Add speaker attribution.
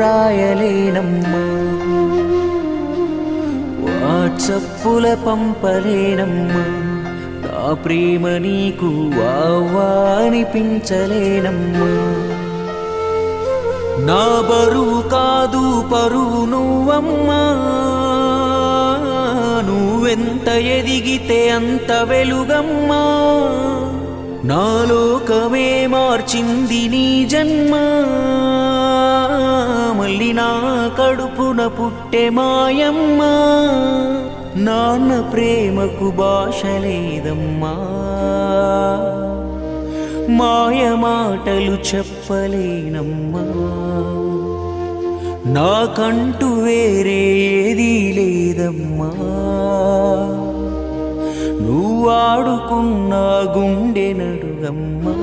Speaker 1: రాయలేనమ్మా, వాట్సప్పుల పంపలేనమ్మా, నా ప్రేమ నీకు వావా అనిపించలేనమ్మా. నా బరువు కాదు పరువు నువ్వమ్మా, నువ్వెంత ఎదిగితే అంత వెలుగమ్మా. నా లోకమే మార్చింది నీ జన్మ, మళ్ళీ నా కడుపున పుట్టే మాయమ్మ. నాన్న ప్రేమకు భాష లేదమ్మా, మాయ మాటలు చెప్పలేనమ్మా. నాకంటూ వేరే ఏదీ లేదమ్మా, నువ్వు ఆడుకున్న గుండె నడుగమ్మా.